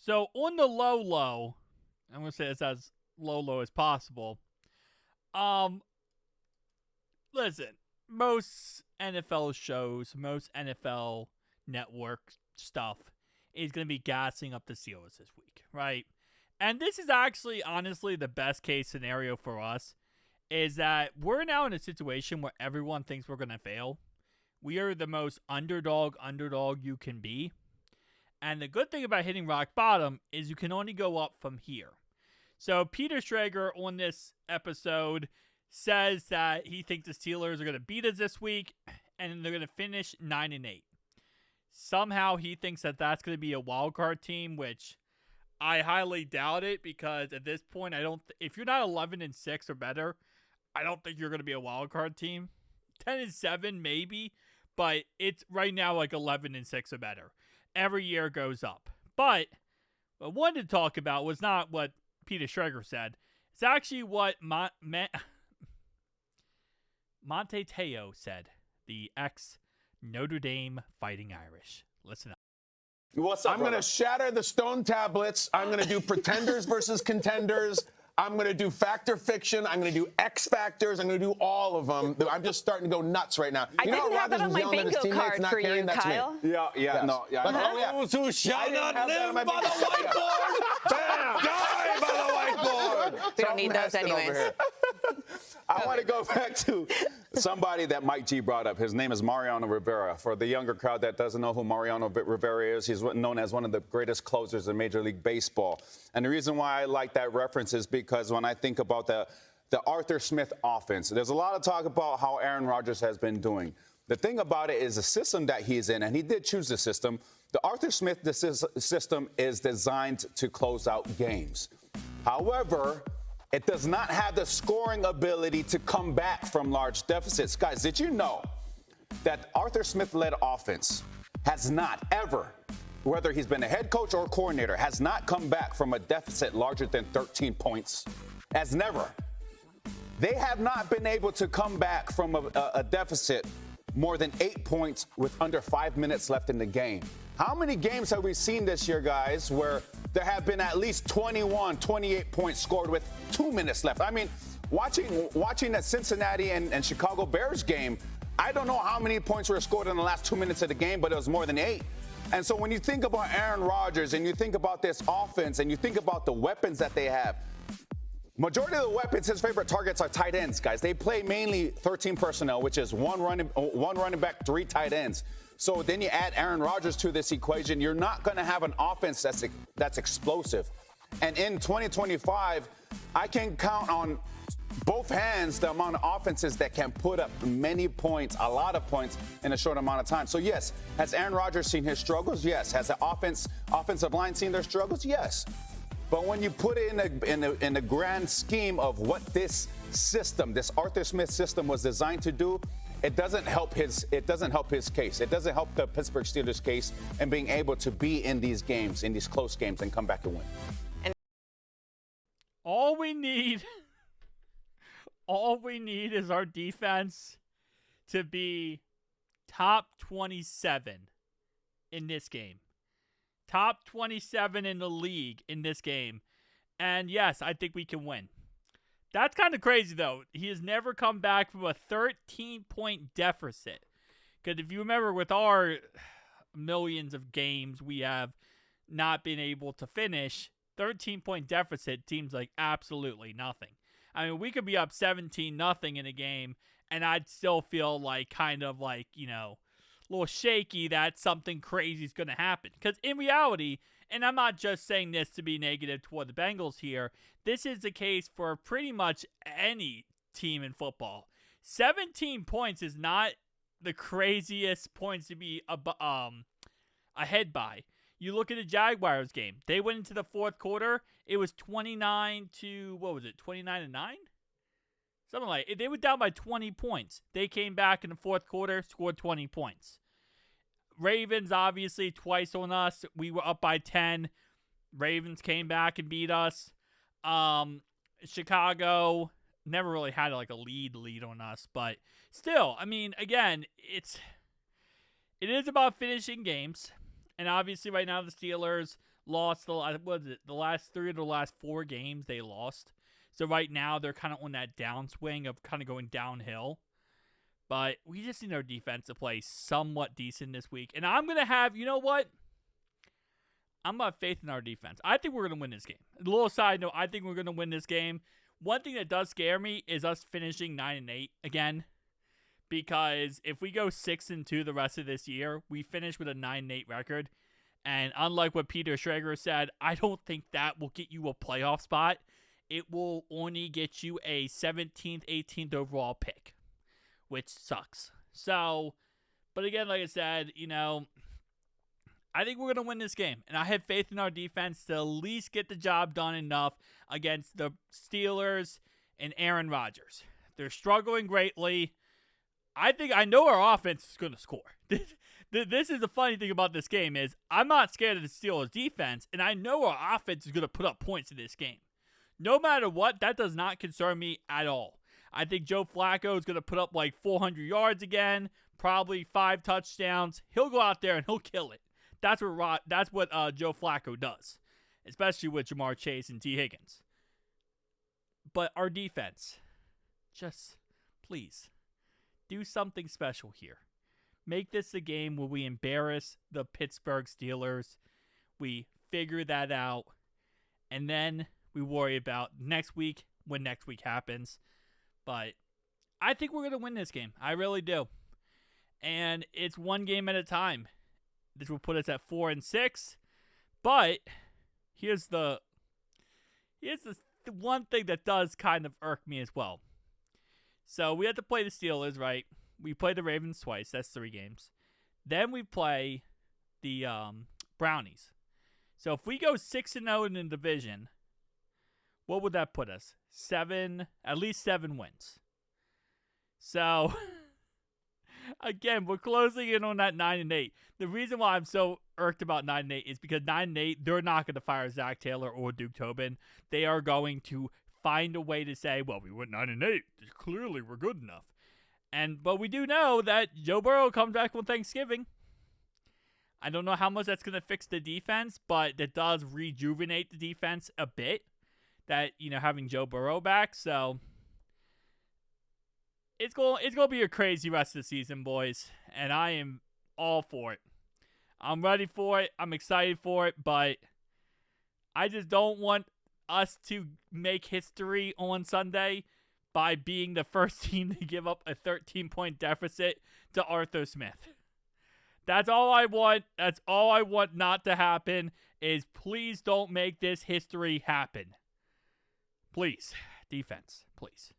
So on the low, I'm going to say this as low as possible. Listen, most NFL shows, most NFL network stuff is going to be gassing up the Steelers this week, right? And this is actually, honestly, the best case scenario for us, is that we're now in a situation where everyone thinks we're going to fail. We are the most underdog you can be. And the good thing about hitting rock bottom is you can only go up from here. So Peter Schrager on this episode says that he thinks the Steelers are going to beat us this week and they're going to finish 9-8. Somehow he thinks that that's going to be a wild card team, which I highly doubt it, because at this point, if you're not 11-6 or better, I don't think you're going to be a wild card team. 10-7 maybe, but it's right now like 11-6 or better. Every year goes up. But what I wanted to talk about was not what Peter Schrager said. It's actually what Monte Teo said, the ex-Notre Dame Fighting Irish. Listen up. What's up, I'm going to shatter the stone tablets. I'm going to do pretenders versus contenders. I'm going to do fact or fiction. I'm going to do X factors. I'm going to do all of them. I'm just starting to go nuts right now. I didn't have that on my bingo card for you, Kyle. Yeah, Yes. no, yeah. Those who shall not live by the whiteboard, die by the whiteboard. We don't need those anyways. I want to go back to somebody that Mike G brought up. His name is Mariano Rivera. For the younger crowd that doesn't know who Mariano Rivera is, he's known as one of the greatest closers in Major League Baseball. And the reason why I like that reference is because when I think about the Arthur Smith offense, there's a lot of talk about how Aaron Rodgers has been doing. The thing about it is the system that he's in, and he did choose the system. The Arthur Smith system is designed to close out games. However, it does not have the scoring ability to come back from large deficits. Guys, did you know that Arthur Smith-led offense has not ever, whether he's been a head coach or coordinator, has not come back from a deficit larger than 13 points? Has never. They have not been able to come back from a deficit more than 8 points with under 5 minutes left in the game. How many games have we seen this year, guys, where there have been at least 21, 28 points scored with 2 minutes left? I mean, watching that Cincinnati and Chicago Bears game, I don't know how many points were scored in the last 2 minutes of the game, but it was more than 8. And so when you think about Aaron Rodgers and you think about this offense and you think about the weapons that they have, majority of the weapons, his favorite targets are tight ends, guys. They play mainly 13 personnel, which is one running back, 3 tight ends. So then you add Aaron Rodgers to this equation, you're not going to have an offense that's explosive. And in 2025, I can count on both hands the amount of offenses that can put up many points, a lot of points in a short amount of time. So yes, has Aaron Rodgers seen his struggles? Yes. Has the offensive line seen their struggles? Yes. But when you put it in the grand scheme of what this system, this Arthur Smith system, was designed to do, it doesn't help his case. It doesn't help the Pittsburgh Steelers case in being able to be in these games, in these close games, and come back and win. All we need is our defense to be top 27 in this game. Top 27 in the league in this game. And yes, I think we can win. That's kind of crazy, though. He has never come back from a 13-point deficit. Because if you remember, with our millions of games we have not been able to finish, 13-point deficit seems like absolutely nothing. I mean, we could be up 17-0 in a game, and I'd still feel like kind of like, a little shaky that something crazy is going to happen. Because in reality, and I'm not just saying this to be negative toward the Bengals here, this is the case for pretty much any team in football. 17 points is not the craziest points to be ahead by. You look at the Jaguars game. They went into the fourth quarter. It was 29-9? Something like it. They were down by 20 points. They came back in the fourth quarter, scored 20 points. Ravens, obviously, twice on us. We were up by 10. Ravens came back and beat us. Chicago never really had like a lead on us, but still, I mean, again, it is about finishing games. And obviously right now the Steelers, lost the last 3 of the last 4 games they lost. So right now they're kind of on that downswing of kind of going downhill. But we just need our defense to play somewhat decent this week. And I'm going to have, you know what? I'm going to have faith in our defense. I think we're going to win this game. A little side note, I think we're going to win this game. One thing that does scare me is us finishing 9-8 again. Because if we go 6-2 the rest of this year, we finish with a 9-8 record. And unlike what Peter Schrager said, I don't think that will get you a playoff spot. It will only get you a 17th, 18th overall pick, which sucks. So, but again, like I said, you know, I think we're going to win this game. And I have faith in our defense to at least get the job done enough against the Steelers and Aaron Rodgers. They're struggling greatly. I know our offense is going to score. This is the funny thing about this game is I'm not scared of the Steelers defense, and I know our offense is going to put up points in this game. No matter what, that does not concern me at all. I think Joe Flacco is going to put up like 400 yards again, probably 5 touchdowns. He'll go out there and he'll kill it. That's what Joe Flacco does, especially with Jamar Chase and T. Higgins. But our defense, just please do something special here. Make this a game where we embarrass the Pittsburgh Steelers. We figure that out, and then we worry about next week when next week happens. But I think we're going to win this game. I really do. And it's one game at a time. This will put us at 4-6. But here's the one thing that does kind of irk me as well. So we have to play the Steelers, right? We play the Ravens twice. That's 3 games. Then we play the Brownies. So if we go 6-0 in the division, what would that put us? At least 7 wins. So, again, we're closing in on that 9-8. The reason why I'm so irked about 9-8 is because 9-8, they're not going to fire Zach Taylor or Duke Tobin. They are going to find a way to say, well, we went 9-8. Clearly, we're good enough. But we do know that Joe Burrow comes back on Thanksgiving. I don't know how much that's going to fix the defense, but it does rejuvenate the defense a bit. That, you know, having Joe Burrow back. So it's going to be a crazy rest of the season, boys. And I am all for it. I'm ready for it. I'm excited for it. But I just don't want us to make history on Sunday by being the first team to give up a 13-point deficit to Arthur Smith. That's all I want. That's all I want not to happen is please don't make this history happen. Please. Defense. Please.